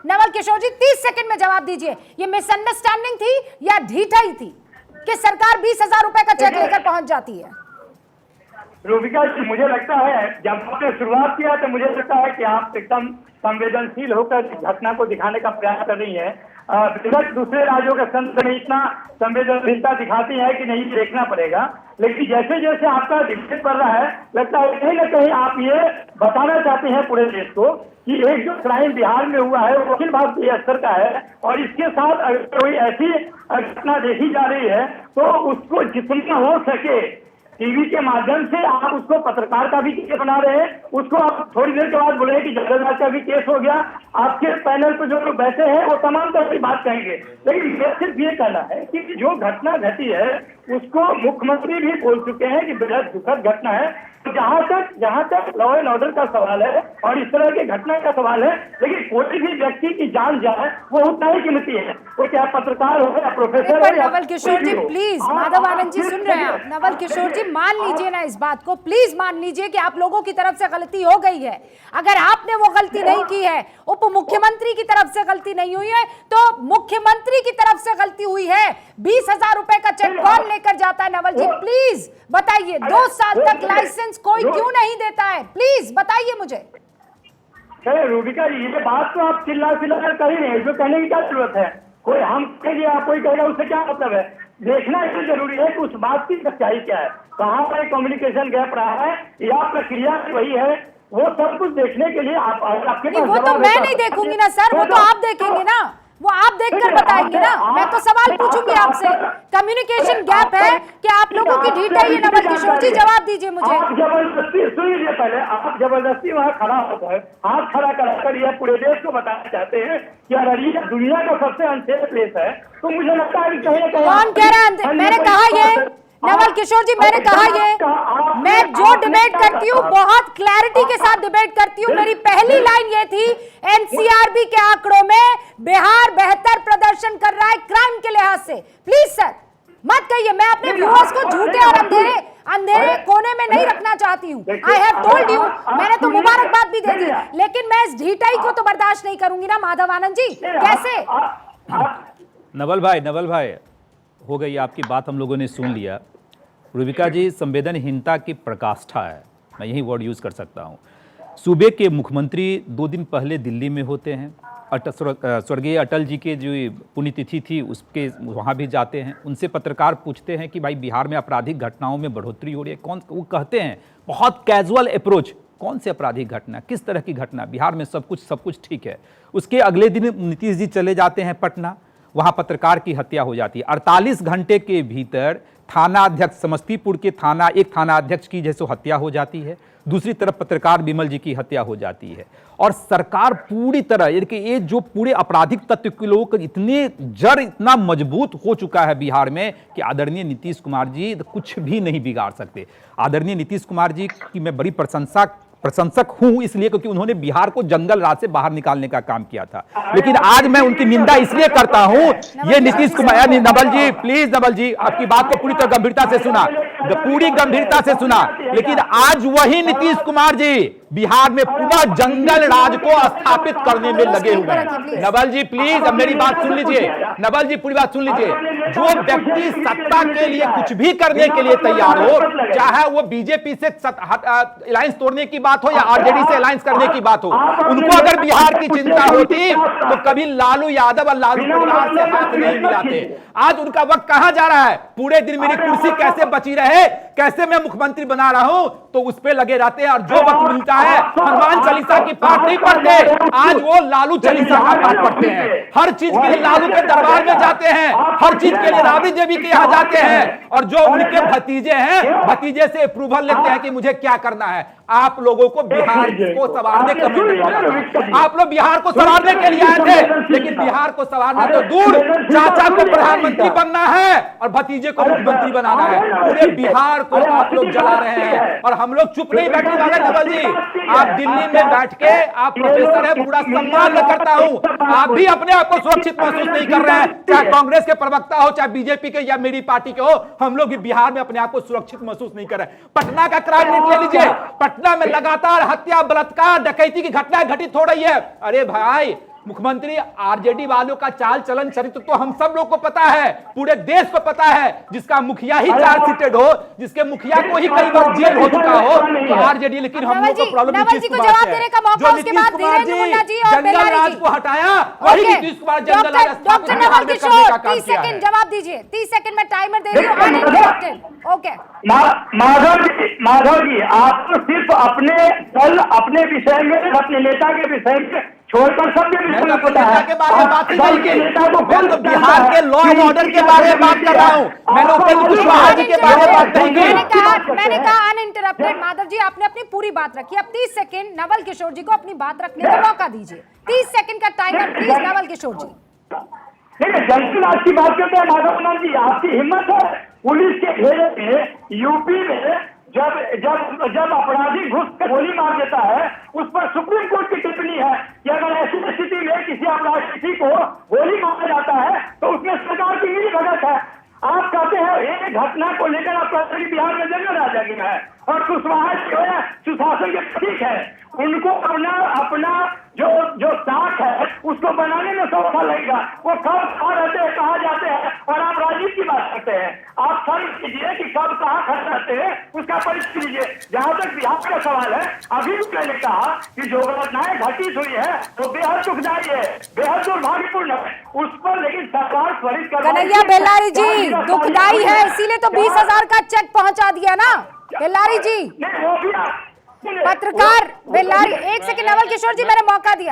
नवल किशोर जी 30 second में जवाब दीजिए, ये मिसअंडरस्टैंडिंग थी या ढीठाई थी कि सरकार 20,000 रुपए का चेक लेकर पहुंच जाती है? रूबिका जी, मुझे लगता है जब आपने शुरुआत किया तो मुझे लगता है कि आप एकदम संवेदनशील होकर घटना को दिखाने का प्रयास कर रही है। दूसरे राज्यों के संदर्भ में इतना संवेदनशीलता दिखाती है कि नहीं देखना पड़ेगा, लेकिन जैसे जैसे आपका डिबेट बढ़ रहा है, लगता है कहीं ना कहीं आप ये बताना चाहते हैं पूरे देश को कि एक जो क्राइम बिहार में हुआ है वो अखिल भारतीय स्तर का है, और इसके साथ अगर कोई ऐसी घटना देखी जा रही है तो उसको जितना हो सके टीवी के माध्यम से आप उसको पत्रकार का भी केस बना रहे हैं, उसको आप थोड़ी देर के बाद बोले कि जगन्नाथ का भी केस हो गया, आपके पैनल पर जो लोग बैठे हैं वो तमाम तरह की बात कहेंगे, लेकिन ये सिर्फ ये कहना है कि जो घटना घटी है उसको मुख्यमंत्री भी बोल चुके हैं कि बेहद दुखद घटना है। तो जहां तक लॉ एंड ऑर्डर का सवाल है और इस तरह की घटना का सवाल है, लेकिन कोई भी व्यक्ति की जान जाए वो उतना ही कीमती है, वो चाहे पत्रकार हो या प्रोफेसर हो या नवल किशोर जी प्लीज, माधव आनंद जी सुन रहे हैं आप? नवल किशोर जी मान लीजिए ना इस बात को, प्लीज मान लीजिए कि आप लोगों की तरफ से गलती हो गई है। अगर आपने वो गलती नहीं की है, उप मुख्यमंत्री की तरफ से गलती नहीं हुई है, तो मुख्यमंत्री की तरफ से गलती हुई है। 20,000 रुपए का चेक कौन लेकर जाता है? नवल जी प्लीज बताइए, 2 साल तक लाइसेंस कोई क्यों नहीं देता है? प्लीज बताइए मुझे। रूबिका जी, ये बात तो आप चिल्ला कर ही नहीं, इसमें कहने की क्या जरूरत है? कोई हम कहेंगे आप कोई कहेगा, उससे क्या मतलब है? देखना इसलिए जरूरी है कि उस बात की सच्चाई क्या है, कहाँ पर कम्युनिकेशन गैप रहा है या प्रक्रिया वही है, वो सब कुछ देखने के लिए आपके पास वो तो मैं नहीं देखूंगी ना सर, वो तो आप देखेंगे ना, वो आप देखकर बताएंगे ना। मैं तो सवाल पूछूंगी आपसे, कम्युनिकेशन गैप है कि आप लोगों की ढीठाई है? नवल किशोर जी जवाब दीजिए मुझे। आप जबरदस्ती सुन लीजिए, पहले आप जबरदस्ती वहाँ खड़ा होकर हाथ खड़ा कराकर यह पूरे देश को बताना चाहते हैं कि अररिया दुनिया का सबसे अनसेफ प्लेस है, तो मुझे लगता है कि कहीं ना कहीं कौन कह रहा है? मैंने कहा ये नवल किशोर जी, मैंने कहा ये मैं जो डिबेट करती हूँ बहुत क्लैरिटी के साथ डिबेट करती हूँ। मेरी पहली लाइन ये थी, एनसीआरबी के आंकड़ों में बिहार बेहतर प्रदर्शन कर रहा है क्राइम के लिहाज से। प्लीज सर मत कहिए, मैं अपने व्यूअर्स को झूठे और अंधेरे कोने में नहीं रखना चाहती हूँ। आई हैव टोल्ड यू, मैंने तो मुबारकबाद भी दे दी, लेकिन मैं इस ढीठाई को तो बर्दाश्त नहीं करूंगी ना। माधव आनंद जी कैसे? नवल भाई हो गई आपकी बात, हम लोगों ने सुन लिया। रूबिका जी, संवेदनहीनता की प्रकाष्ठा है, मैं यही वर्ड यूज़ कर सकता हूँ। सूबे के मुख्यमंत्री 2 दिन पहले दिल्ली में होते हैं, स्वर्गीय अटल जी के जो पुण्यतिथि थी उसके वहाँ भी जाते हैं। उनसे पत्रकार पूछते हैं कि भाई बिहार में आपराधिक घटनाओं में बढ़ोतरी हो रही है, कौन? वो कहते हैं बहुत कैजुअल अप्रोच, कौन से आपराधिक घटना, किस तरह की घटना, बिहार में सब कुछ ठीक है। उसके अगले दिन नीतीश जी चले जाते हैं पटना, वहाँ पत्रकार की हत्या हो जाती है। 48 घंटे के भीतर थाना अध्यक्ष, समस्तीपुर के एक थाना अध्यक्ष की जैसे हत्या हो जाती है, दूसरी तरफ पत्रकार विमल जी की हत्या हो जाती है। और सरकार पूरी तरह, यानी कि ये जो पूरे आपराधिक तत्व के लोग इतने जड़ इतना मजबूत हो चुका है बिहार में कि आदरणीय नीतीश कुमार जी कुछ भी नहीं बिगाड़ सकते। आदरणीय नीतीश कुमार जी की मैं बड़ी प्रशंसक हूं, इसलिए क्योंकि उन्होंने बिहार को जंगल राज से बाहर निकालने का काम किया था। लेकिन आज मैं उनकी निंदा इसलिए करता हूं, ये नीतीश कुमार, नवल जी प्लीज, नवल जी आपकी बात को पूरी तरह गंभीरता से सुना, पूरी गंभीरता से सुना, लेकिन आज वही नीतीश कुमार जी बिहार में पूरा जंगल राज को स्थापित करने में लगे हुए हैं। नवल जी प्लीज अब मेरी बात सुन लीजिए, नवल जी पूरी बात सुन लीजिए। जो व्यक्ति सत्ता के लिए कुछ भी करने के लिए तैयार हो, चाहे वो बीजेपी से अलायंस तोड़ने की बात हो या आरजेडी से अलायंस करने की बात हो, उनको अगर बिहार की चिंता होती तो कभी लालू यादव और लालू परिवार से हाथ नहीं मिलाते। आज उनका वक्त कहां जा रहा है? पूरे दिन मेरी कुर्सी कैसे बची रहे, कैसे मैं मुख्यमंत्री बना रहा हूं, तो उस पे लगे रहते हैं। और जो वक्त मिलता है हनुमान चालीसा की पाठ नहीं पढ़ते, आज वो लालू चालीसा का पाठ पढ़ते हैं। हर चीज के लिए लालू के दरबार में जाते हैं, हर चीज के लिए राबड़ी देवी के यहाँ जाते हैं, और जो उनके भतीजे हैं, भतीजे से अप्रूवल लेते हैं कि मुझे क्या करना है। आप लोगों को बिहार को संवारने का, आप लोग बिहार को संवारने के लिए आए थे, लेकिन बिहार को संवारना तो दूर, चाचा को प्रधानमंत्री बनना है और भतीजे को मुख्यमंत्री बनाना है। पूरे बिहार को आप लोग जला रहे हैं और हम लोग चुप नहीं बैठने वाले। नवल जी, आप दिल्ली में बैठ के, आप प्रोफेसर है, पूरा सम्मान करता हूं, आप भी अपने आप को सुरक्षित महसूस नहीं कर रहे हैं, चाहे कांग्रेस के प्रवक्ता हो, चाहे बीजेपी के या मेरी पार्टी के हो, हम लोग बिहार में अपने आप को सुरक्षित महसूस नहीं कर रहे। पटना का क्राइम रेट ले लीजिए, पटना में लगातार हत्या, बलात्कार, डकैती की घटनाएं घटित हो रही है। अरे भाई, मुख्यमंत्री आरजेडी वालों का चाल चलन चरित्र तो हम सब लोग को पता है, पूरे देश को पता है। जिसका मुखिया ही चार्ज सीटेड हो, जिसके मुखिया को ही कई बार जेल हो चुका हो, तो आरजेडी। लेकिन हम लोग को प्रॉब्लम नवल जी को जवाब देने का मौका, उसके बाद वीरेंद्र मुन्ना जी और जंगल बेल्लारी राज जी को हटाया, वही नीतीश कुमार जंगल राज स्थापित डॉक्टर बिहार नवल में किशोर करने का काम 30 किया है। सेकंड जवाब दीजिए। 30 सेकंड में टाइमर दे रही हूँ, अनइंटरप्टेड। ओके माधव जी, आपको सिर्फ अपने दल, अपने विषय में, अपने नेता के विषय में छोड़कर सबके विषय में पता है। के बारे में बात ही दल नहीं के की। नेता को मैं तो बिहार के लॉ एंड ऑर्डर के बारे में बात कर रहा हूँ, मैंने उपेंद्र कुशवाहा जी के बारे में बात नहीं मैंने कहा अनइंटरप्टेड। माधव जी, आपने अपनी पूरी बात रखी। अब 30 सेकंड नवल किशोर जी को अपनी बात रखने का मौका दीजिए। 30 सेकंड का टाइमर प्लीज नवल किशोर जी। देखिए, जंगल राज की बात करते हैं माधव कुमार जी, आपकी हिम्मत है पुलिस के घेरे में यूपी में जब अपराधी घुस कर गोली मार देता है, उस पर सुप्रीम कोर्ट की टिप्पणी है कि अगर ऐसी स्थिति में किसी अपराधी को गोली मारा जाता है तो उसमें सरकार की मिली भगत है। आप कहते हैं एक घटना को लेकर आप कहते हैं कि बिहार में जंगल राज आ गया है और कुशवाहा जो है सुशासन के प्रतीक है। उनको अपना जो साख है उसको बनाने में 100 साल लगेगा। वो कब कहाँ रहते हैं, कहाँ जाते हैं, और आप राजनीति की बात करते हैं। आप सर्व कीजिए कि कब कहाँ खड़े रहते हैं, उसका परिचय लीजिए। जहाँ तक बिहार का सवाल है, अभी भी मैंने कहा कि जो घटनाएं घटित हुई है वो बेहद दुखदायी है, बेहद दुर्भाग्यपूर्ण है। उस पर लेकिन सरकार त्वरित कन्हैया बेल्लारी जी, दुखदायी है इसीलिए तो 20,000 का चेक पहुंचा दिया ना बेल्लारी जी। नहीं, वो भी पत्रकार बेल्लारी, 1 सेकंड नवल किशोर जी, मैंने मौका दिया।